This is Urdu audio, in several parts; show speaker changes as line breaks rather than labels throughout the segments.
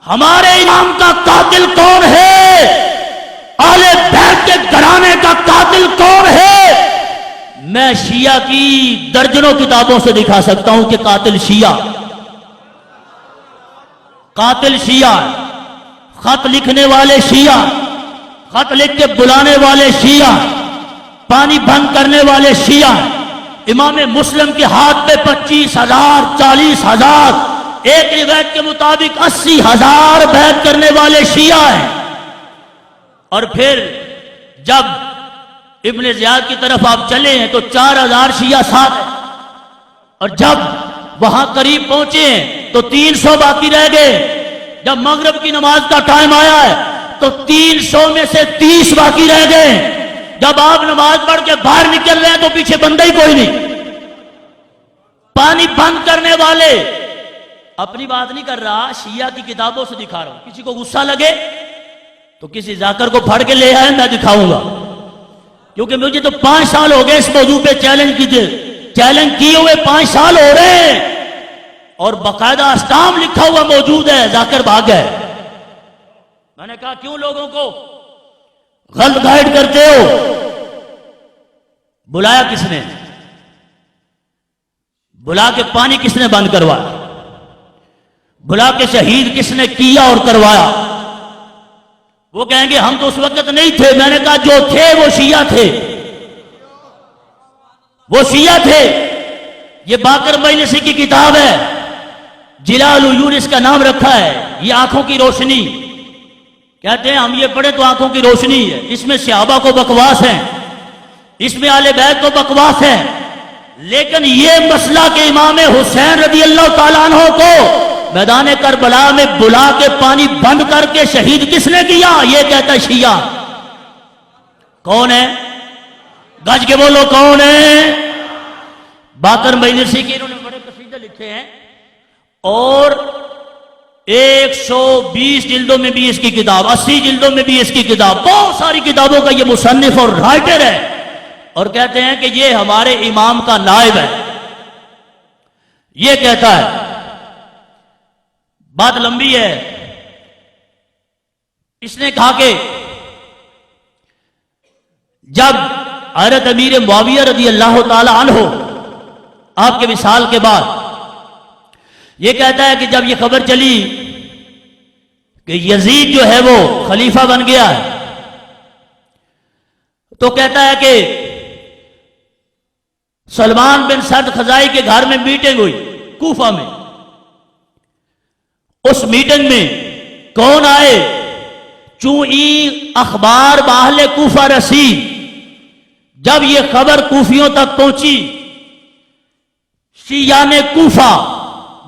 ہمارے امام کا قاتل کون ہے؟ اہل بیت کے گھرانے کا قاتل کون ہے؟ میں شیعہ کی درجنوں کتابوں سے دکھا سکتا ہوں کہ قاتل شیعہ خط لکھنے والے شیعہ، خط لکھ کے بلانے والے شیعہ، پانی بند کرنے والے شیعہ، امام مسلم کے ہاتھ پہ 25,000 40,000 ایک روایت کے مطابق 80,000 بیعت کرنے والے شیعہ ہیں۔ اور پھر جب ابن زیاد کی طرف آپ چلے ہیں تو 4,000 شیعہ ساتھ ہیں، اور جب وہاں قریب پہنچے ہیں تو 300 باقی رہ گئے۔ جب مغرب کی نماز کا ٹائم آیا ہے تو 300 میں سے 30 باقی رہ گئے۔ جب آپ نماز پڑھ کے باہر نکل رہے ہیں تو پیچھے بندہ ہی کوئی نہیں۔ پانی بند کرنے والے، اپنی بات نہیں کر رہا، شیعہ کی کتابوں سے دکھا رہا ہوں۔ کسی کو غصہ لگے تو کسی ذاکر کو پھڑ کے لے آئے، میں دکھاؤں گا، کیونکہ مجھے تو 5 سال ہو گئے اس موضوع پہ چیلنج کیے ہوئے 5 سال ہو رہے ہیں، اور باقاعدہ اسٹامپ لکھا ہوا موجود ہے، ذاکر بھاگ گئے۔ میں نے کہا کیوں لوگوں کو غلط گائیڈ کرتے ہو؟ بلایا کس نے؟ بلا کے پانی کس نے بند کروایا؟ بلا کے شہید کس نے کیا اور کروایا؟ وہ کہیں گے ہم تو اس وقت نہیں تھے۔ میں نے کہا جو تھے وہ شیعہ تھے، وہ شیعہ تھے۔ یہ باقر مجلسی کی کتاب ہے، جلال العیون اس کا نام رکھا ہے، یہ آنکھوں کی روشنی کہتے ہیں، ہم یہ پڑھے تو آنکھوں کی روشنی ہے۔ اس میں صحابہ کو بکواس ہے، اس میں اہل بیت کو بکواس ہے، لیکن یہ مسئلہ کہ امام حسین رضی اللہ تعالیٰ عنہ کو میدان کربلا میں بلا کے پانی بند کر کے شہید کس نے کیا، یہ کہتا ہے شیعہ۔ کون ہے؟ گج کے بولو کون ہے؟ باقر مجلسی کے انہوں نے بڑے قصیدے لکھے ہیں، اور 120 جلدوں میں بھی اس کی کتاب، 80 جلدوں میں بھی اس کی کتاب، بہت ساری کتابوں کا یہ مصنف اور رائٹر ہے، اور کہتے ہیں کہ یہ ہمارے امام کا نائب ہے۔ یہ کہتا ہے، بات لمبی ہے۔ اس نے کہا کہ جب حضرت امیر معاویہ رضی اللہ تعالی عنہ آپ کے وصال کے بعد، یہ کہتا ہے کہ جب یہ خبر چلی کہ یزید جو ہے وہ خلیفہ بن گیا ہے، تو کہتا ہے کہ سلمان بن سعد خزائی کے گھر میں میٹنگ ہوئی کوفہ میں۔ اس میٹنگ میں کون آئے؟ چونئی اخبار باہل کوفہ رسی، جب یہ خبر کوفیوں تک پہنچی، شیعان کوفہ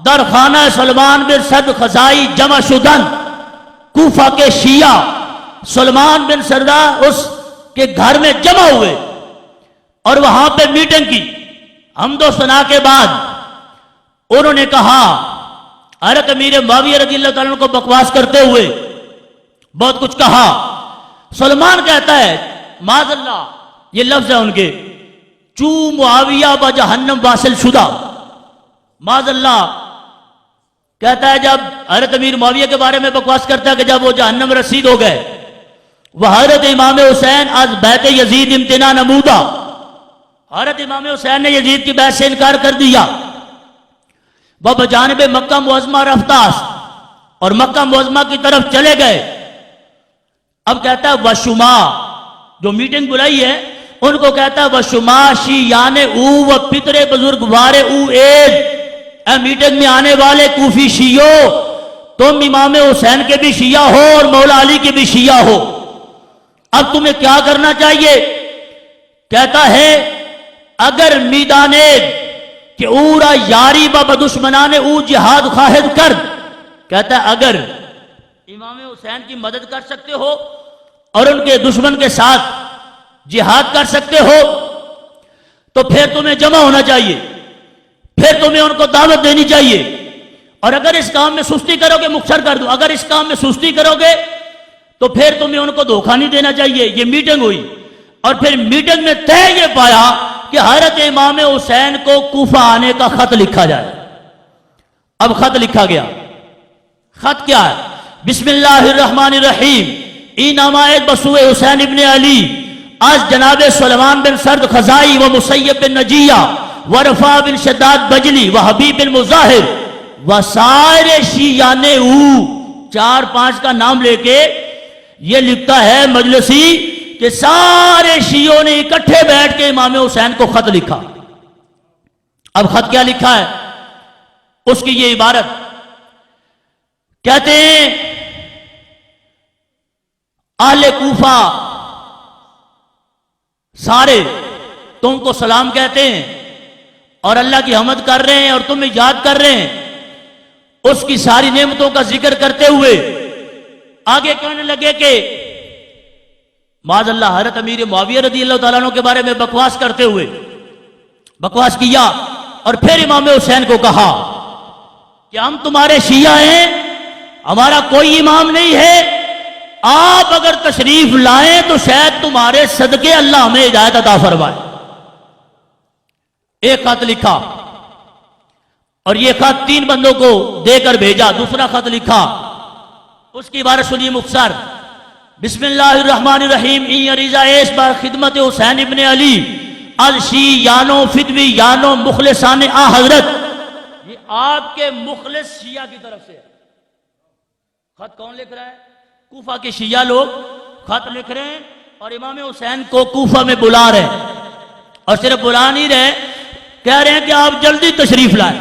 در خانہ سلمان بن سعد خزائی جمع شدن، کوفہ کے شیعہ سلمان بن سعد اس کے گھر میں جمع ہوئے اور وہاں پہ میٹنگ کی۔ حمد و ثنا کے بعد انہوں نے کہا، حضرت امیر معاویہ رضی اللہ تعالیٰ عنہ کو بکواس کرتے ہوئے بہت کچھ کہا۔ سلمان کہتا ہے، معاذ اللہ، یہ لفظ ہے ان کے، چو معاویہ با جہنم واصل شدہ، معاذ اللہ، کہتا ہے جب حضرت امیر معاویہ کے بارے میں بکواس کرتا ہے کہ جب وہ جہنم رسید ہو گئے، وہ حضرت امام حسین از بیعت یزید امتناع نمودہ، حضرت امام حسین نے یزید کی بیعت سے انکار کر دیا، وہ بجانب مکہ معظمہ رفتاس، اور مکہ معظمہ کی طرف چلے گئے۔ اب کہتا ہے وشما، جو میٹنگ بلائی ہے ان کو کہتا ہے وشما شیعان او و پتر بزرگوار او عید، اے میٹنگ میں آنے والے کوفی شیعو، تم امام حسین کے بھی شیعہ ہو اور مولا علی کے بھی شیعہ ہو، اب تمہیں کیا کرنا چاہیے؟ کہتا ہے اگر میدانے کہ اورا یاری با بدشمنان او جہاد خواہد کر، کہتا ہے اگر امام حسین کی مدد کر سکتے ہو اور ان کے دشمن کے ساتھ جہاد کر سکتے ہو تو پھر تمہیں جمع ہونا چاہیے، پھر تمہیں ان کو دعوت دینی چاہیے، اور اگر اس کام میں سستی کرو گے مختصر کر دو، اگر اس کام میں سستی کرو گے تو پھر تمہیں ان کو دھوکہ نہیں دینا چاہیے۔ یہ میٹنگ ہوئی، اور پھر میٹنگ میں طے یہ پایا کہ حضرت امام حسین کو کوفہ آنے کا خط لکھا جائے۔ اب خط لکھا گیا، خط کیا ہے؟ بسم اللہ الرحمن الرحیم ای نامہ بسوء حسین ابن علی از جناب سلیمان بن سرد خزائی و مسیب بن نجیہ و رفاع بن شداد بجلی و حبیب بن مظاہر و سائر شیعان او، 4-5 کا نام لے کے یہ لکھتا ہے مجلسی کہ سارے شیعوں نے اکٹھے بیٹھ کے امام حسین کو خط لکھا۔ اب خط کیا لکھا ہے؟ اس کی یہ عبارت کہتے ہیں اہل کوفہ سارے تم کو سلام کہتے ہیں اور اللہ کی حمد کر رہے ہیں اور تمہیں یاد کر رہے ہیں، اس کی ساری نعمتوں کا ذکر کرتے ہوئے آگے کہنے لگے کہ معاذ اللہ حضرت امیر معاویہ رضی اللہ تعالیٰ عنہ کے بارے میں بکواس کرتے ہوئے بکواس کیا، اور پھر امام حسین کو کہا کہ ہم تمہارے شیعہ ہیں، ہمارا کوئی امام نہیں ہے، آپ اگر تشریف لائیں تو شاید تمہارے صدقے اللہ ہمیں ہدایت عطا فرمائے۔ ایک خط لکھا اور یہ خط 3 بندوں کو دے کر بھیجا۔ دوسرا خط لکھا، اس کی عبارت سنیے مختصر، بسم اللہ الرحمن الرحیم ای عریضہ ایس بار خدمت حسین ابن علی الشیعانو فدوی یانو مخلصان آ حضرت۔ یہ آپ کے مخلص شیعہ کی طرف سے خط کون لکھ رہا ہے؟ کوفہ کے شیعہ لوگ خط لکھ رہے ہیں اور امام حسین کو کوفہ میں بلا رہے ہیں، اور صرف بلا نہیں رہے، کہہ رہے ہیں کہ آپ جلدی تشریف لائیں۔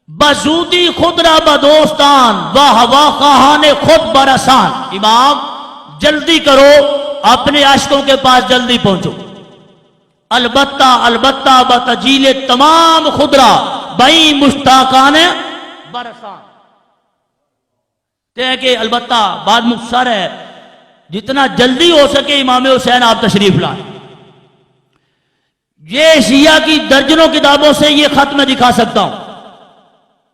بزودی خود را بدوستان و ہوا خواہان خود برسان، امام جلدی کرو، اپنے عاشقوں کے پاس جلدی پہنچو۔ البتہ البتہ بتجیل تمام خدرا بئی مشتاقان برسان، کہ البتہ بات مختصر ہے، جتنا جلدی ہو سکے امام حسین آپ تشریف لائیں۔ یہ شیعہ کی درجنوں کتابوں سے یہ خط میں دکھا سکتا ہوں،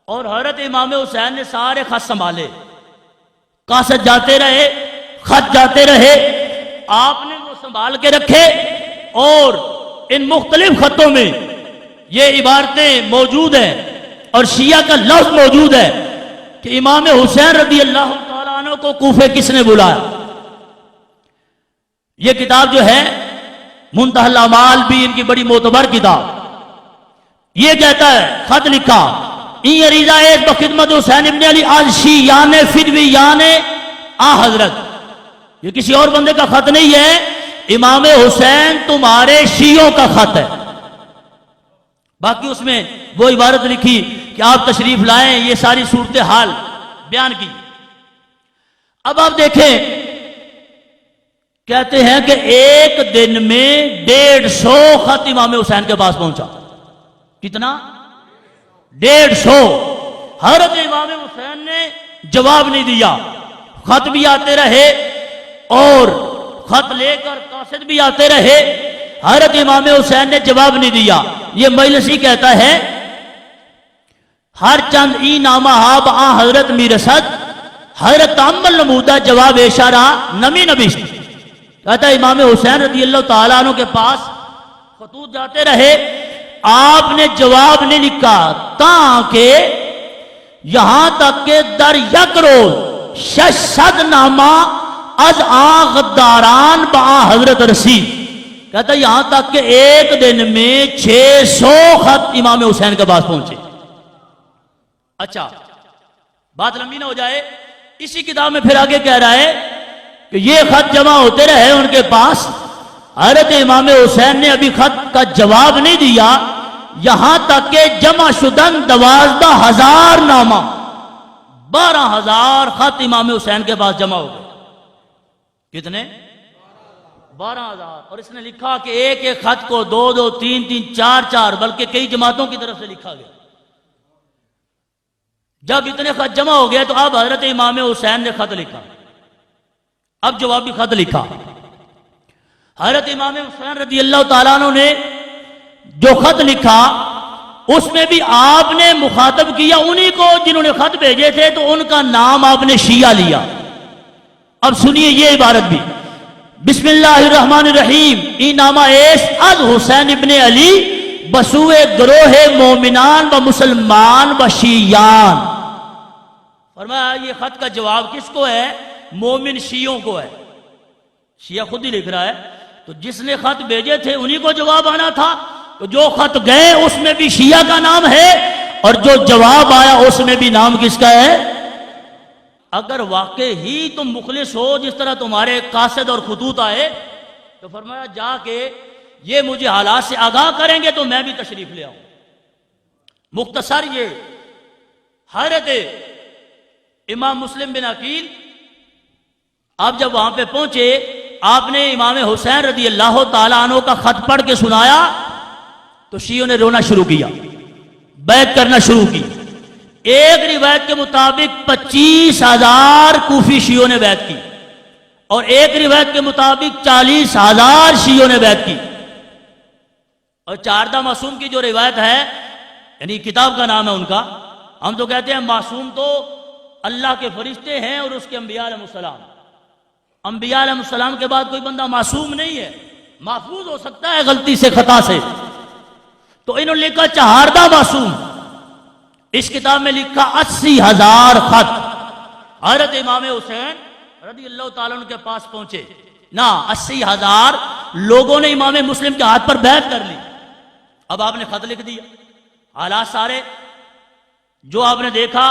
اور حضرت امام حسین نے سارے خط سنبھالے، کاسٹ جاتے رہے، خط جاتے رہے، آپ نے وہ سنبھال کے رکھے، اور ان مختلف خطوں میں یہ عبارتیں موجود ہیں اور شیعہ کا لفظ موجود ہے کہ امام حسین رضی اللہ تعالیٰ عنہ کو کوفے کس نے بلایا۔ یہ کتاب جو ہے منتہی الاعمال بھی ان کی بڑی معتبر کتاب، یہ کہتا ہے خط لکھا ای عریضہ ایک بخدمت حسین ابن علی آل شیعان فدویان آ حضرت۔ یہ کسی اور بندے کا خط نہیں ہے، امام حسین تمہارے شیعوں کا خط ہے۔ باقی اس میں وہ عبارت لکھی کہ آپ تشریف لائیں، یہ ساری صورتحال بیان کی۔ اب آپ دیکھیں، کہتے ہیں کہ ایک دن میں 150 خط امام حسین کے پاس پہنچا۔ کتنا؟ 150۔ حضرت امام حسین نے جواب نہیں دیا، خط بھی آتے رہے اور خط لے کر قاصد بھی آتے رہے، حضرت امام حسین نے جواب نہیں دیا۔ یہ مجلسی کہتا ہے ہر چند ای نامہ ہاب آ حضرت میرسد حضرت تعمل نمودہ جواب اشارہ نمی نبیشت۔ کہتا ہے امام حسین رضی اللہ تعالیٰ عنہ کے پاس خطوط جاتے رہے، آپ نے جواب نہیں لکھا، تاکہ یہاں تک کہ در یک روز 600 نامہ از آ غداران با حضرت رسید۔ کہتا ہے یہاں تک کہ ایک دن میں 600 خط امام حسین کے پاس پہنچے۔ اچھا، بات لمبی نہ ہو جائے، اسی کتاب میں پھر آگے کہہ رہا ہے کہ یہ خط جمع ہوتے رہے ان کے پاس، حضرت امام حسین نے ابھی خط کا جواب نہیں دیا، یہاں تک کہ جمع شدن 12,000 نامہ، 12,000 خط امام حسین کے پاس جمع ہو گئے۔ کتنے؟ 12,000۔ اور اس نے لکھا کہ ایک ایک خط کو 2 2 3 3 4 4 بلکہ کئی جماعتوں کی طرف سے لکھا گیا۔ جب اتنے خط جمع ہو گئے تو اب حضرت امام حسین نے خط لکھا، اب جوابی خط لکھا۔ حضرت امام حسین رضی اللہ تعالیٰ عنہ نے جو خط لکھا اس میں بھی آپ نے مخاطب کیا انہی کو جنہوں نے خط بھیجے تھے، تو ان کا نام آپ نے شیعہ لیا۔ اب سنیے یہ عبارت بھی، بسم اللہ الرحمن الرحیم ای نامہ ایس از حسین ابن علی بسوء گروہ مومنان و مسلمان و شیعان فرمایا یہ خط کا جواب کس کو ہے؟ مومن شیعوں کو ہے. شیعہ خود ہی لکھ رہا ہے. تو جس نے خط بھیجے تھے انہی کو جواب آنا تھا. تو جو خط گئے اس میں بھی شیعہ کا نام ہے اور جو جواب آیا اس میں بھی نام کس کا ہے؟ اگر واقع ہی تم مخلص ہو جس طرح تمہارے قاصد اور خطوط آئے تو فرمایا جا کے یہ مجھے حالات سے آگاہ کریں گے تو میں بھی تشریف لے آؤں. مختصر یہ حضرت امام مسلم بن عقیل آپ جب وہاں پہ پہنچے آپ نے امام حسین رضی اللہ تعالیٰ عنہ کا خط پڑھ کے سنایا تو شیعوں نے رونا شروع کیا, بیعت کرنا شروع کی. ایک روایت کے مطابق 25,000 کوفی شیعوں نے بیعت کی اور ایک روایت کے مطابق 40,000 شیعوں نے بیعت کی. اور چاردہ معصوم کی جو روایت ہے یعنی کتاب کا نام ہے ان کا, ہم تو کہتے ہیں معصوم تو اللہ کے فرشتے ہیں اور اس کے انبیاء علیہ السلام. انبیاء علیہ السلام کے بعد کوئی بندہ معصوم نہیں ہے, محفوظ ہو سکتا ہے غلطی سے خطا سے. تو انہوں نے لکھا چہاردہ معصوم. اس کتاب میں لکھا 80,000 خط حضرت امام حسین رضی اللہ تعالیٰ عنہ کے پاس پہنچے نا. 80,000 لوگوں نے امام مسلم کے ہاتھ پر بیعت کر لی. اب آپ نے خط لکھ دیا, حالات سارے جو آپ نے دیکھا,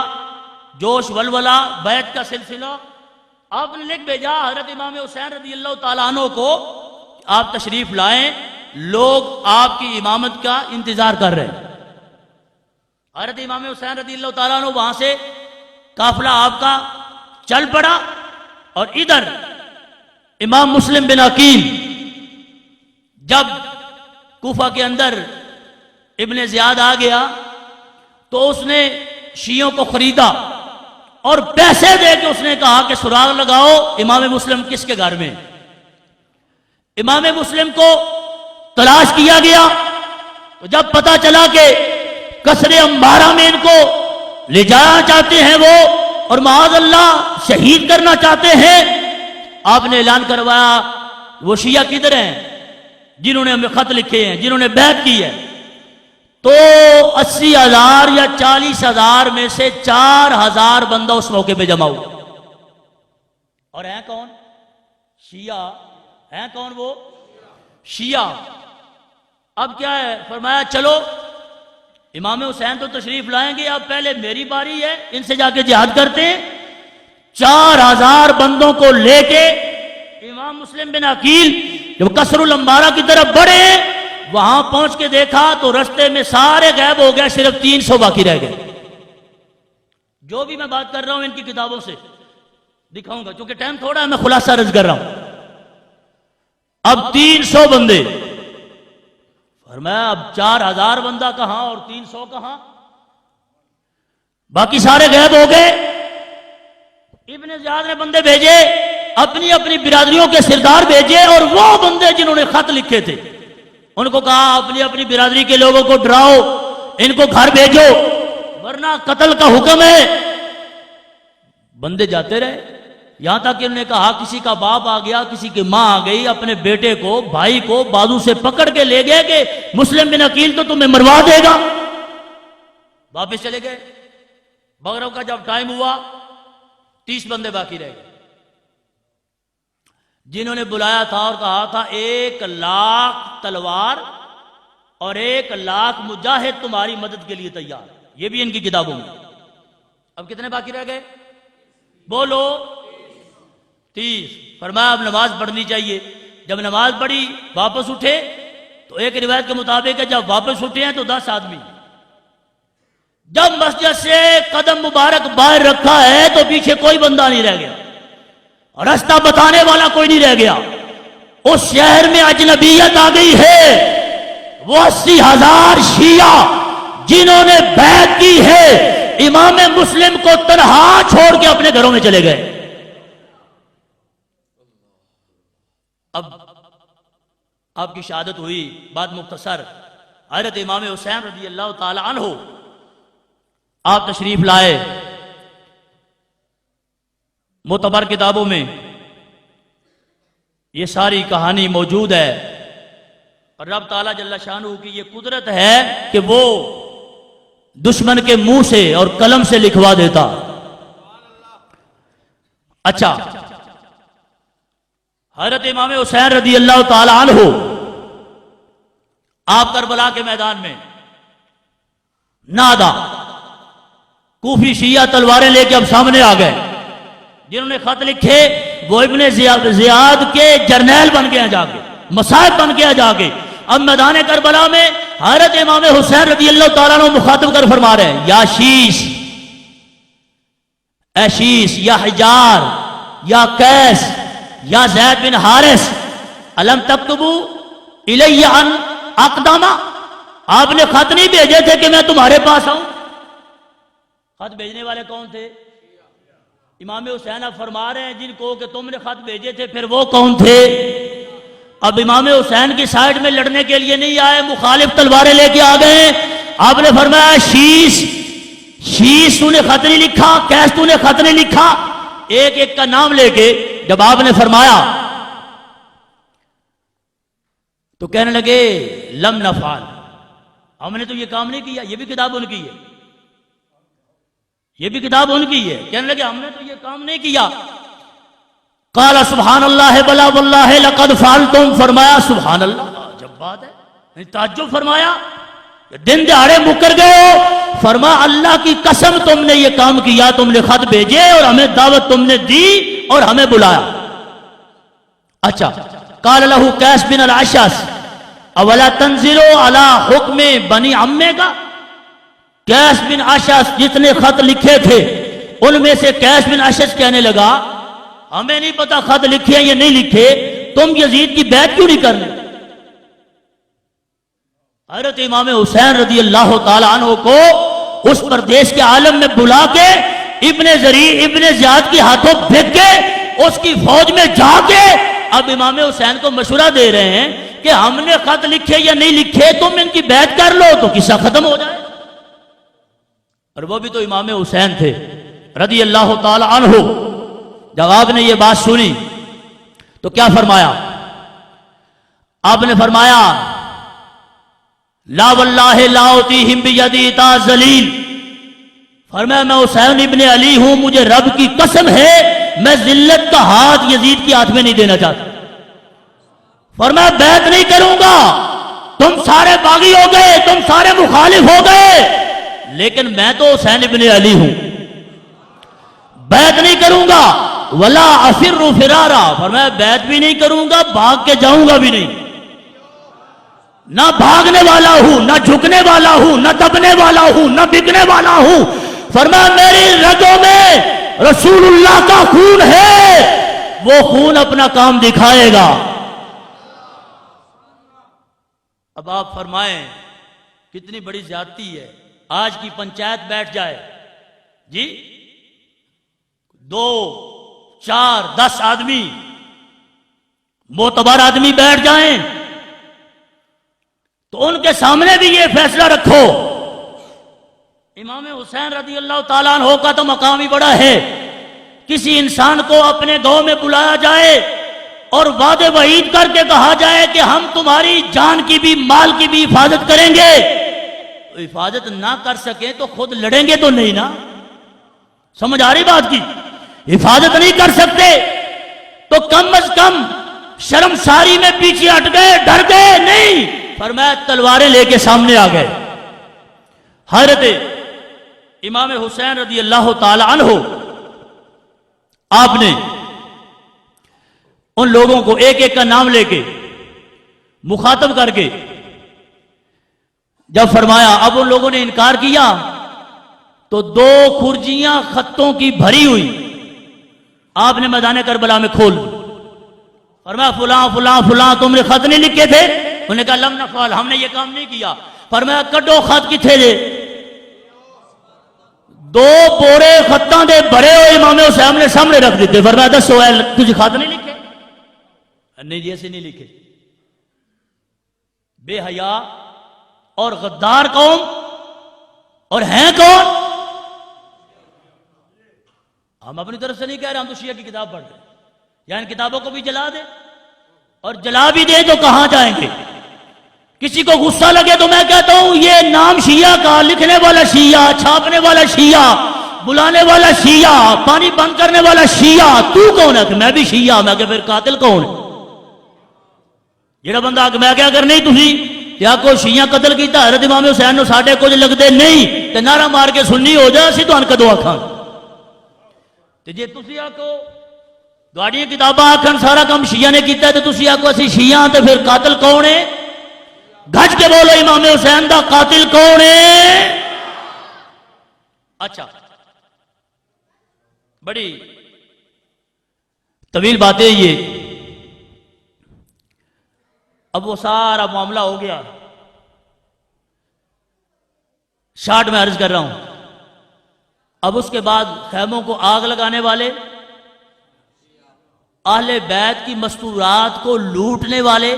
جوش ولولہ بیعت کا سلسلہ آپ نے لکھ بھیجا حضرت امام حسین رضی اللہ تعالیٰ عنہ کو آپ تشریف لائیں, لوگ آپ کی امامت کا انتظار کر رہے ہیں. حضرت امام حسین رضی اللہ تعالیٰ عنہ وہاں سے قافلہ آپ کا چل پڑا اور ادھر امام مسلم بن عقیل جب کوفہ کے اندر ابن زیاد آ گیا تو اس نے شیعوں کو خریدا اور پیسے دے کے اس نے کہا کہ سراغ لگاؤ امام مسلم کس کے گھر میں. امام مسلم کو تلاش کیا گیا تو جب پتا چلا کہ قصر امبارہ میں ان کو لے جانا چاہتے ہیں وہ اور معاذ اللہ شہید کرنا چاہتے ہیں, آپ نے اعلان کروایا وہ شیعہ کدھر ہیں جنہوں نے ہمیں خط لکھے ہیں, جنہوں نے بیعت کی ہے. تو 80,000 یا 40,000 میں سے 4,000 بندہ اس موقع پہ جمع ہوا. اور ہیں کون؟ شیعہ. ہیں کون وہ؟ شیعہ. اب کیا ہے؟ فرمایا چلو امام حسین تو تشریف لائیں گے, اب پہلے میری باری ہے, ان سے جا کے جہاد کرتے ہیں. 4,000 بندوں کو لے کے امام مسلم بن عقیل جب قصر الانبارہ کی طرف بڑھے وہاں پہنچ کے دیکھا تو رستے میں سارے غائب ہو گئے, صرف 300 باقی رہ گئے. جو بھی میں بات کر رہا ہوں ان کی کتابوں سے دکھاؤں گا کیونکہ ٹائم تھوڑا ہے, میں خلاصہ عرض کر رہا ہوں. اب 300 بندے, فرمایا اب 4,000 بندہ کہاں اور 300 کہاں, باقی سارے غائب ہو گئے. ابن زیاد نے بندے بھیجے, اپنی اپنی برادریوں کے سردار بھیجے اور وہ بندے جنہوں نے خط لکھے تھے ان کو کہا اپنی اپنی برادری کے لوگوں کو ڈراؤ, ان کو گھر بھیجو ورنہ قتل کا حکم ہے. بندے جاتے رہے یہاں تک کہ انہوں نے کہا کسی کا باپ آ گیا, کسی کی ماں آ گئی, اپنے بیٹے کو بھائی کو بازو سے پکڑ کے لے گئے کہ مسلم بن عقیل تو تمہیں مروا دے گا. واپس چلے گئے. بغرو کا جب ٹائم ہوا 30 بندے باقی رہ گئے جنہوں نے بلایا تھا اور کہا تھا 1,00,000 تلوار اور 1,00,000 مجاہد تمہاری مدد کے لیے تیار. یہ بھی ان کی کتابوں میں. اب کتنے باقی رہ گئے بولو؟ 30. فرمایا اب نماز پڑھنی چاہیے. جب نماز پڑھی واپس اٹھے تو ایک روایت کے مطابق جب واپس اٹھے ہیں تو 10 آدمی. جب مسجد سے قدم مبارک باہر رکھا ہے تو پیچھے کوئی بندہ نہیں رہ گیا, رستہ بتانے والا کوئی نہیں رہ گیا. اس شہر میں اجنبیت آ گئی ہے. وہ 80,000 شیعہ جنہوں نے بیعت کی ہے امام مسلم کو تنہا چھوڑ کے اپنے گھروں میں چلے گئے. اب آپ کی شہادت ہوئی. بات مختصر, حضرت امام حسین رضی اللہ تعالی عنہ آپ تشریف لائے. معتبر کتابوں میں یہ ساری کہانی موجود ہے اور رب تعالیٰ جل شانہ کی یہ قدرت ہے کہ وہ دشمن کے منہ سے اور قلم سے لکھوا دیتا. اچھا، حضرت امام حسین رضی اللہ تعالی عنہ آپ کربلا کے میدان میں نادا کوفی شیعہ تلواریں لے کے اب سامنے آ گئے. جنہوں نے خط لکھے وہ ابن زیاد کے جرنیل بن گئے جا کے، مصاحب بن گیا جا کے. اب میدان کربلا میں حضرت امام حسین رضی اللہ تعالیٰ عنہ مخاطب کر فرما رہے ہیں، یا شیش، اے شیش، یا حجار، یا قیس، یا زید بن حارث، علم تکتبو الی ان اقدامہ، آپ نے خط نہیں بھیجے تھے کہ میں تمہارے پاس آؤں؟ خط بھیجنے والے کون تھے؟ امام حسین اب فرما رہے ہیں جن کو کہ تم نے خط بھیجے تھے، پھر وہ کون تھے؟ اب امام حسین کی سائیڈ میں لڑنے کے لیے نہیں آئے، مخالف تلواریں لے کے آ گئے. آپ نے فرمایا شیش، شیش تو نے خط نہیں لکھا، کیس تو نے خط نہیں لکھا، ایک ایک کا نام لے کے جب آپ نے فرمایا تو کہنے لگے لم نفعل، ہم نے تو یہ کام نہیں کیا. یہ بھی کتاب ان کی ہے، یہ بھی کتاب ان کی ہے. کہنے لگے ہم نے تو یہ کام نہیں کیا. قال سبحان اللہ بلا واللہ لقد فعلتم، فرمایا سبحان اللہ، جب بات ہے، تعجب فرمایا دن دہاڑے مکر گئے ہو. فرما اللہ کی قسم تم نے یہ کام کیا، تم نے خط بھیجے اور ہمیں دعوت تم نے دی اور ہمیں بلایا. اچھا، قال له قیس بن الاشعث اولا تنزلوا علی حکم بنی عمے کا. قیس بن اشعث جتنے خط لکھے تھے ان میں سے قیس بن اشعث کہنے لگا ہمیں نہیں پتا خط لکھے یا نہیں لکھے، تم یزید کی بیعت کیوں نہیں کرنے؟ حضرت امام حسین رضی اللہ تعالی عنہ کو اس پردیش کے عالم میں بلا کے ابن زیاد کے ہاتھوں پھینک کے اس کی فوج میں جا کے اب امام حسین کو مشورہ دے رہے ہیں کہ ہم نے خط لکھے یا نہیں لکھے، تم ان کی بیعت کر لو تو قصہ ختم ہو جائے. اور وہ بھی تو امام حسین تھے رضی اللہ تعالی عنہ. جب آپ نے یہ بات سنی تو کیا فرمایا؟ آپ نے فرمایا لا واللہ لا اطیہم بیدی تا ذلیل، فرمایا میں حسین ابن علی ہوں، مجھے رب کی قسم ہے میں ذلت کا ہاتھ یزید کی ہاتھ میں نہیں دینا چاہتا. فرمایا بیعت نہیں کروں گا، تم سارے باغی ہو گئے، تم سارے مخالف ہو گئے، لیکن میں تو حسین ابن علی ہوں، بیعت نہیں کروں گا. ولا افر فرارا، فرمایا بیعت بھی نہیں کروں گا، بھاگ کے جاؤں گا بھی نہیں. نہ بھاگنے والا ہوں، نہ جھکنے والا ہوں، نہ دبنے والا ہوں، نہ بکنے والا ہوں. فرمایا میری رگوں میں رسول اللہ کا خون ہے، وہ خون اپنا کام دکھائے گا. اب آپ فرمائیں کتنی بڑی زیادتی ہے. آج کی پنچایت بیٹھ جائے جی، 2 4 10 آدمی معتبر آدمی بیٹھ جائیں تو ان کے سامنے بھی یہ فیصلہ رکھو. امام حسین رضی اللہ تعالیٰ عنہ کا تو مقام ہی بڑا ہے. کسی انسان کو اپنے گاؤں میں بلایا جائے اور وعدے وعید کر کے کہا جائے کہ ہم تمہاری جان کی بھی مال کی بھی حفاظت کریں گے، حفاظت نہ کر سکیں تو خود لڑیں گے تو نہیں نا؟ سمجھ آ رہی بات کی؟ حفاظت نہیں کر سکتے تو کم از کم شرمساری میں پیچھے ہٹ گئے، ڈر گئے نہیں، فرمایا تلواریں لے کے سامنے آ گئے. حضرت امام حسین رضی اللہ تعالی عنہ آپ نے ان لوگوں کو ایک ایک کا نام لے کے مخاطب کر کے جب فرمایا، اب ان لوگوں نے انکار کیا تو 2 خرجیاں خطوں کی بھری ہوئی آپ نے میدان کربلا میں کھول. فرمایا فلاں فلاں فلاں تم نے خط نہیں لکھے تھے؟ انہوں نے کہا لم نفعل، ہم نے یہ کام نہیں کیا. فرمایا کڈو خط کتھے دے؟ 2 بورے خطاں دے بھرے ہوئے امام حسین نے سامنے رکھ دیتے. فرمایا دسو تجھے خط نہیں لکھے؟ نہیں جی ایسے نہیں لکھے. بے حیا اور غدار قوم، اور ہیں کون؟ ہم اپنی طرف سے نہیں کہہ رہے، ہم تو شیعہ کی کتاب پڑھ رہے ہیں. یا ان کتابوں کو بھی جلا دے، اور جلا بھی دے تو کہاں جائیں گے؟ کسی کو غصہ لگے تو میں کہتا ہوں یہ نام شیعہ کا، لکھنے والا شیعہ، چھاپنے والا شیعہ، بلانے والا شیعہ، پانی بند کرنے والا شیعہ، تو کون ہے؟ کہ میں بھی شیعہ. میں کہ پھر قاتل کون ہے؟ جڑا بندہ کہ میں کیا کر نہیں تسی کیا کوئی شیعہ قتل کیتا حضرت امام حسین نو ساڈے کچھ لگدے نہیں تے نعرہ مار کے سنی ہو جائے اسی تہن کدو آکھاں تے جے تسی آکھو تہاڈی کتاباں آکھن سارا کام شیعہ نے کیتا ہے تے تسی آکھو اسی شیعہ تے پھر قاتل کون ہے؟ گھج کے بولو امام حسین دا قاتل کون ہے؟ اچھا بڑی طویل باتیں یہ. اب وہ سارا معاملہ ہو گیا. شارٹ میں عرض کر رہا ہوں. اب اس کے بعد خیموں کو آگ لگانے والے، اہل بیت کی مستورات کو لوٹنے والے.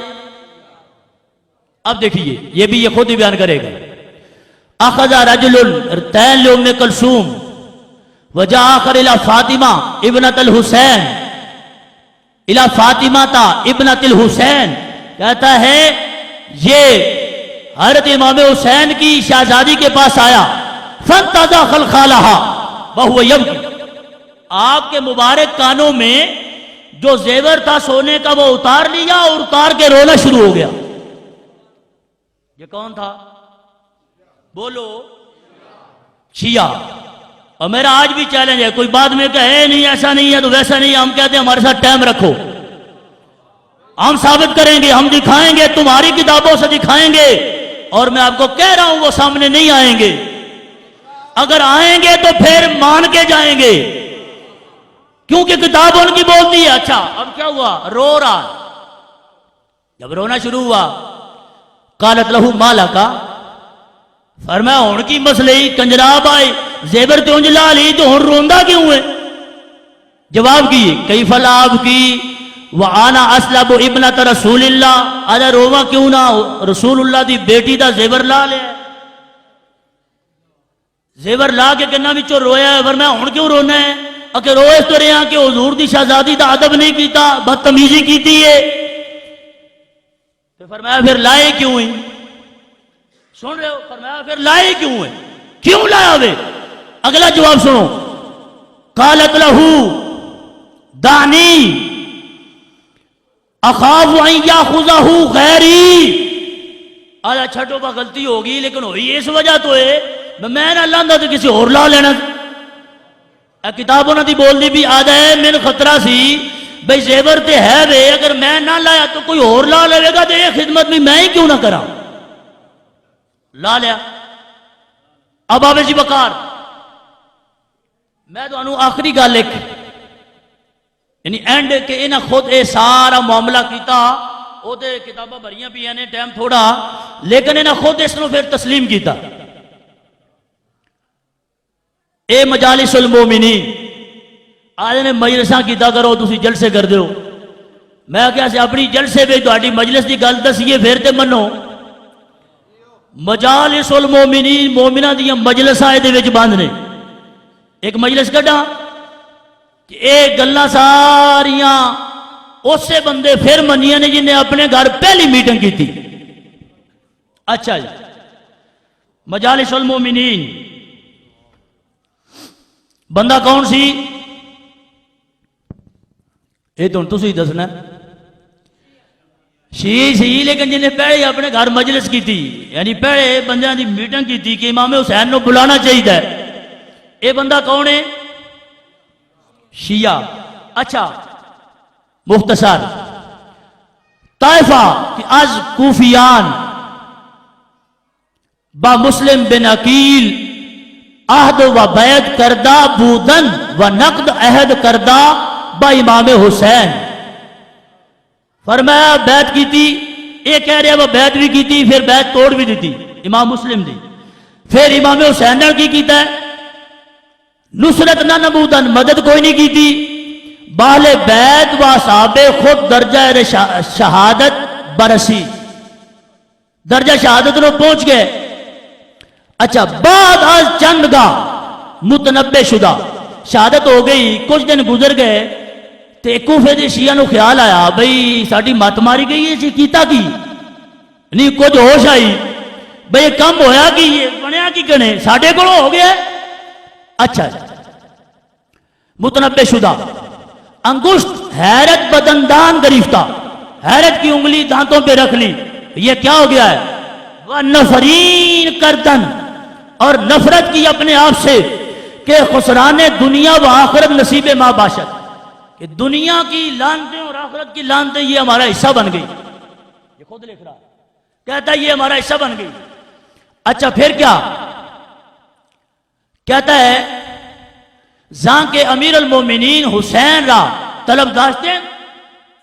اب دیکھیے یہ بھی یہ خود ہی بیان کرے گا. اخذ رجل تین لوم کلثوم وجاء آخر الى فاطمہ ابنت الحسین الى فاطمہ تا ابنت الحسین. کہتا ہے یہ حضرت امام حسین کی شہزادی کے پاس آیا. فانتزع خلخالها وهو يبكي. آپ کے مبارک کانوں میں جو زیور تھا سونے کا وہ اتار لیا اور اتار کے رونا شروع ہو گیا. یہ کون تھا؟ بولو. شیعہ. اور میرا آج بھی چیلنج ہے، کوئی بعد میں کہے نہیں ایسا نہیں ہے تو ویسا نہیں ہے، ہم کہتے ہیں ہمارے ساتھ ٹائم رکھو، ہم ثابت کریں گے، ہم دکھائیں گے، تمہاری کتابوں سے دکھائیں گے. اور میں آپ کو کہہ رہا ہوں وہ سامنے نہیں آئیں گے. اگر آئیں گے تو پھر مان کے جائیں گے کیونکہ کتاب ان کی بولتی ہے. اچھا اب کیا ہوا؟ رو رہا. جب رونا شروع ہوا قالت لہو مالا کا، فرمایا ہون کی مسئلے کنجراب آئے زیبر تے انج لا لی تو ہن روندا کیوں ہے؟ جواب کی کیف لاب کی وانا اسلب ابنت رسول اللہ. آجا رواں کیوں نہ رسول اللہ دی بیٹی دا زیور لا لیا. زیور لا کے کنا وچوں رویا ہے. فرمایا ہن کیوں رونا ہے؟ اکے روئے تو رہے ہیں کہ حضور دی شہزادی دا ادب نہیں کیتا، بدتمیزی کیتی ہے. فرمایا پھر لائے کیوں ہیں؟ سن رہے ہو؟ فرمایا پھر لائے کیوں ہیں؟ کیوں لایا ہوئے؟ اگلا جواب سنو. قالت لہو دانی اخاف ان یاخذہ غیری. آجا چھٹو با غلطی ہوگی لیکن ہوئی اس وجہ تو ہے میں نہ لاندا تو کسی اور لا لینا. کتابوں نے دی بول دی بھی آدھا ہے من خطرہ سی بھئی زیور تے ہے بے اگر میں نہ لایا تو کوئی اور لا لے گا تو یہ خدمت بھی میں ہی کیوں نہ کرا. لا لیا. اب آوے جی بکار میں تو انہوں آخری گال لکھ یعنی اینڈ کہ انہاں خود اے سارا معاملہ کیتا وہ تے کتابہ بھریاں بھی ہیں ٹائم تھوڑا لیکن انہاں خود اس نے پھر تسلیم کیتا. اے مجالس المومنین آج نے مجلساں کیتا کرو تسی جلسے کر دیو. میں کیا سے اپنی جلسے بھی تہاڈی مجلس دی گل دسیے پھر تے منو. مجالس المومنین مومناں دیاں مجلساں دے وچ بند نے. ایک مجلس کڈا کہ اے گلاں ساریاں اسے بندے پھر منیاں نے جن نے اپنے گھر پہلی میٹنگ کی تھی. اچھا جی مجالس المومنین بندہ کون سی؟ یہ تو تسی دسنا. شیعی سی لیکن جن نے پہلے اپنے گھر مجلس کی تھی یعنی پہلے بندیاں دی میٹنگ کی تھی کہ امام حسین نو بلانا چاہیے. یہ بندہ کون ہے؟ شیعہ. اچھا مختصر طائفہ کہ از کوفیان با مسلم بن عقیل عہد و بیعت کردہ بودن و نقد عہد کردہ با امام حسین. فرمایا بیعت کی تھی یہ کہہ رہے وہ بیعت بھی کی تھی پھر بیعت توڑ بھی دیتی امام مسلم دی. پھر امام حسین نے کی کیتا ہے نصرت نہ نبودن مدد کوئی نہیں کی تھی. باہل بیعت و صحابے خود درجہ شہادت برسی درجہ شہادت نو پہنچ گئے. اچھا بعد از چند گاہ متنبع شدہ شہادت ہو گئی کچھ دن گزر گئے تے کوفے دے شیعہ نو خیال آیا بھئی ساڈی مت ماری گئی ہے کیتا کی نہیں کچھ ہوش آئی بھئی کم ہویا کی یہ بنیا کی کنے ساڈے کو ہو گیا. اچھا متنبع شدہ، انگشت حیرت بدندان گریفتہ، حیرت کی انگلی دانتوں پہ رکھ لی، یہ کیا ہو گیا ہے؟ وَنَفَرِينَ کردن، اور نفرت کی اپنے آپ سے کہ خسران دنیا و آخرت نصیب ما باشد، کہ دنیا کی لعنتیں اور آخرت کی لعنتیں یہ ہمارا حصہ بن گئی. یہ خود لکھ رہا کہتا ہے یہ ہمارا حصہ بن گئی. اچھا پھر کیا کہتا ہے؟ زاں کے امیر المومنین حسین را طلب داشتے،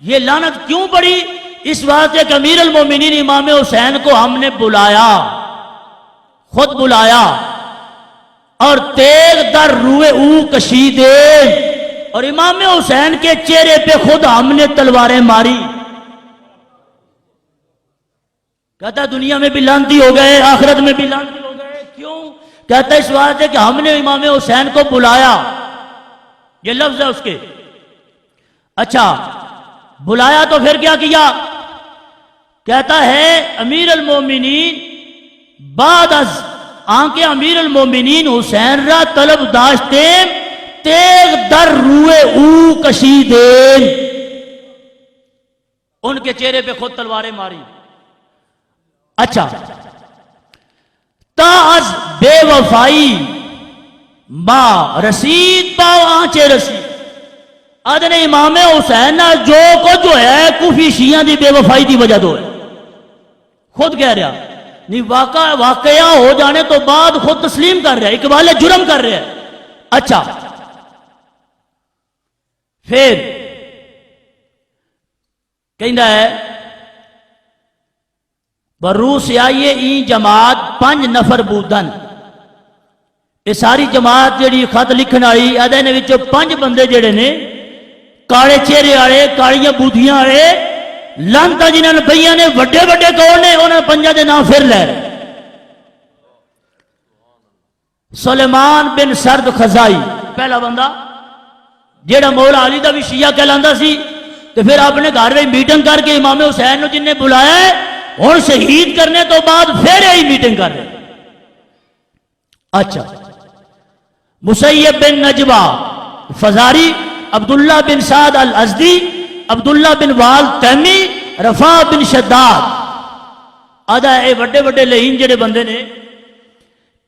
یہ لعنت کیوں پڑی؟ اس واسطے کہ امیر المومنین امام حسین کو ہم نے بلایا، خود بلایا، اور تیغ در روئے او کشیدے، اور امام حسین کے چہرے پہ خود ہم نے تلواریں ماری. کہتا ہے دنیا میں بھی لعنتی ہو گئے، آخرت میں بھی لعنتی ہو گئے. کیوں؟ کہتا ہے اس واسطے کہ ہم نے امام حسین کو بلایا، یہ لفظ ہے اس کے. اچھا بلایا تو پھر کیا کیا؟ کہتا ہے امیر المومنین بعد از آنکہ امیر المومنین حسین را طلب داشتے تیغ در روئے او کشیدین، ان کے چہرے پہ خود تلواریں ماری. اچھا تا از بے وفائی ما رسید پاؤ آنچے رسید، ادن امام حسین جو کو جو ہے کوفی شیعہ دی بے وفائی دی وجہ دو ہے. خود کہہ رہا نہیں، واقعہ ہو جانے تو بعد خود تسلیم کر رہا ہے، اقبال جرم کر رہا ہے. اچھا پھر کہنا ہے برو سے آئیے این جماعت 5 نفر بودن، یہ ساری جماعت جیڑی خط لکھن آئی ادھے نے وچوں 5 بندے جڑے نے کاڑے چہرے والے، کاڑیاں بودھیاں والے، لانتا جنہاں نے پئیاں نے وڈے وڈے کون نے، انہاں 5 دے نام پھر لے رہے. سلیمان بن سرد خزائی پہلا بندہ جیڑا مولا علی دا بھی شیعہ کہلاندا سی، تو پھر اپنے گھر میں میٹنگ کر کے امام حسین نے جن نے بلایا ہے اور شہید کرنے تو بعد پھر یہی میٹنگ کر رہے. اچھا مسیب بن نجبہ فزاری، عبداللہ بن سعد الازدی، عبداللہ بن وال تیمی، رفاع بن شداد، آدھا اے وڈے وڈے لہین جڑے بندے نے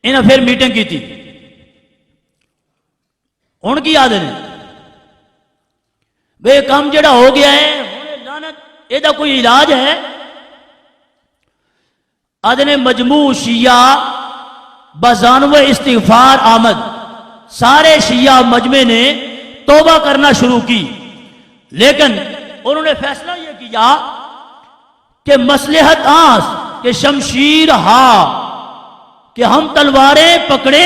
انہیں پھر میٹنگ کی تھی. ان کی یاد نہیں بے کام جڑا ہو گیا ہے لعنت، یہ دا کوئی علاج ہے؟ آدھنے مجموع شیعہ بزانو استغفار آمد، سارے شیعہ مجمع نے توبہ کرنا شروع کی، لیکن انہوں نے فیصلہ یہ کیا کہ مصلحت آس کہ شمشیر ہا، کہ ہم تلواریں پکڑے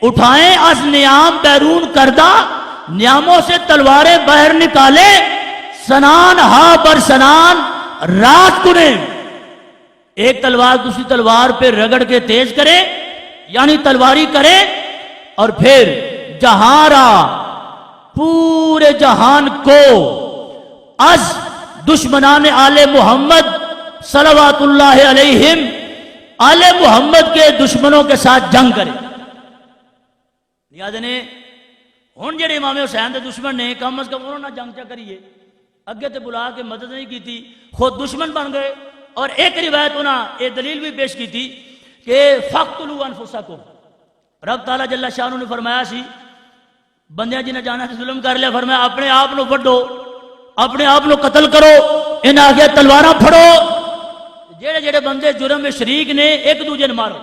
اٹھائیں، از نیام بیرون کردہ، نیاموں سے تلواریں باہر نکالے، سنان ہا بر سنان رات کنیں، ایک تلوار دوسری تلوار پہ رگڑ کے تیز کرے، یعنی تلواری کرے، اور پھر جہاں پورے جہان کو از دشمنان آل محمد صلوات اللہ علیہم، آل محمد کے دشمنوں کے ساتھ جنگ کرے. یاد نے ہن جڑے امام حسین دے دشمن نے کم از کم انہوں نے جنگ چا کریے، اگے تے بلا کے مدد نہیں کی تھی، خود دشمن بن گئے. اور ایک روایت انہاں یہ دلیل بھی پیش کی تھی کہ فقتلوا انفسکم، رب تعالیٰ جل شانہ نے فرمایا سی بندیاں جنہیں جانا سے ظلم کر لیا، فرمایا اپنے آپ نو وڈو، اپنے آپ نو قتل کرو، انہیں آگے تلواراں پھڑو، جڑے جڑے بندے جرم میں شریک نے ایک دوجے نے مارو،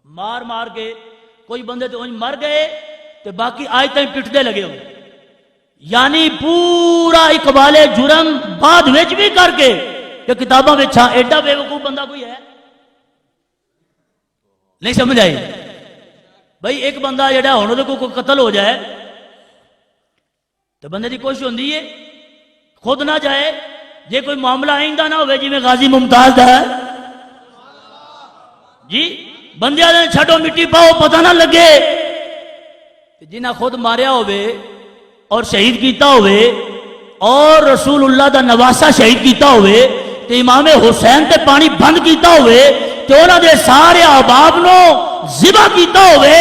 مار مار کے کوئی بندے تو انج مر گئے تو باقی آج تک پٹھتے لگے ہوئے. یعنی پورا اقبال جرم بعد وچ بھی کر کے کہ کتاباں میں چھا ایڈا بے وقوف بندہ کوئی ہے؟ نہیں سمجھ آئی بھائی؟ ایک بندہ جڑا ہونے تو کوئی قتل ہو جائے تو بندے دی کوشش ہوندی ہے خود نہ جائے، جے کوئی معاملہ آئندہ نہ ہوئے جی میں غازی ممتاز دا ہے جی بندیاں نے چھٹو مٹی پاؤ پتہ نہ لگے، جنہ خود ماریا ہوئے اور شہید کیتا ہوئے اور رسول اللہ دا نواسا شہید کیتا ہوئے تو امام حسین تے پانی بند کیتا ہوئے تو انہاں دے سارے احباب نو ذبح کیتا ہوئے،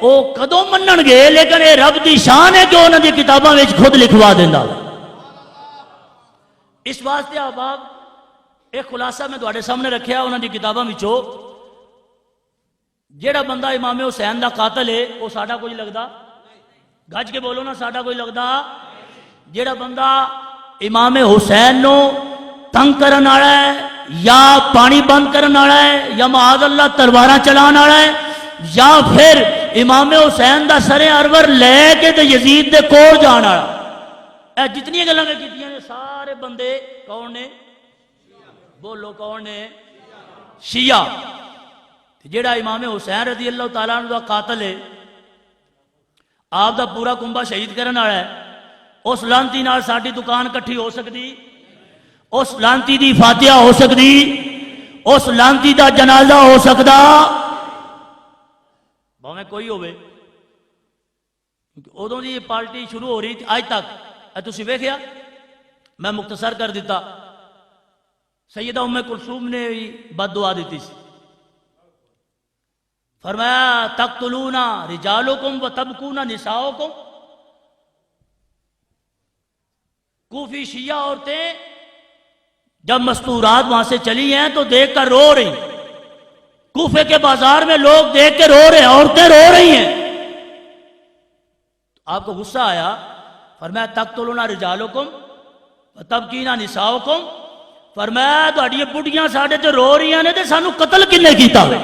وہ کدوں منن گے، لیکن یہ رب دی شان ہے کہ انہوں دی کتاباں وچ خود لکھوا دینا۔ اس واسطے احباب ایک خلاصہ میں تواڈے سامنے رکھیا انہوں دی کتاباں وچوں، جیڑا بندہ امام حسین دا قاتل ہے وہ ساڈا کوئی لگدا، گج کے بولو نا، ساڈا کوئی لگدا۔ جیڑا بندہ امام حسین نو تنگ کرن والا ہے، یا پانی بند کرن والا ہے، یا معاذ اللہ تلواراں چلان والا ہے، یا پھر امام حسین دا سر ارور لے کے تے یزید دے کول جان والا، اے جتنی گلاں میں کیتیاں نے سارے بندے کون نے؟ بولو کون نے؟ شیعہ۔ جیڑا امام حسین رضی اللہ تعالیٰ عنہ دا قاتل ہے، آپ دا پورا کنبہ شہید کرن والا ہے، اس لانتی نال ساڈی دکان کٹھی ہو سکتی؟ اس لانتی دی فاتحہ ہو سکتی؟ اس لانتی دا جنازہ ہو سکتا؟ بھاویں کوئی ہوئے، ادوں دی یہ پارٹی شروع ہو رہی تھی آج تک تسی ویکھیا، میں مختصر کر دیتا۔ سیدہ ام کلثوم نے بھی بد دعا دیتی سی، فرمایا تقتلون رجالکم و تبکون نساؤکم۔ کوفی شیعہ عورتیں جب مستورات وہاں سے چلی ہیں تو دیکھ کر رو رہی، کوفے کے بازار میں لوگ دیکھ کے رو رہے ہیں، عورتیں رو رہی ہیں۔ آپ کو غصہ آیا، فرمایا تقتلون رجالکم و تبکین نساؤکم، فرمایا تہاڈیاں بڑھیاں ساڈے تے رو رہی ہیں نے تے سانو قتل کنے کیتا ہوئے؟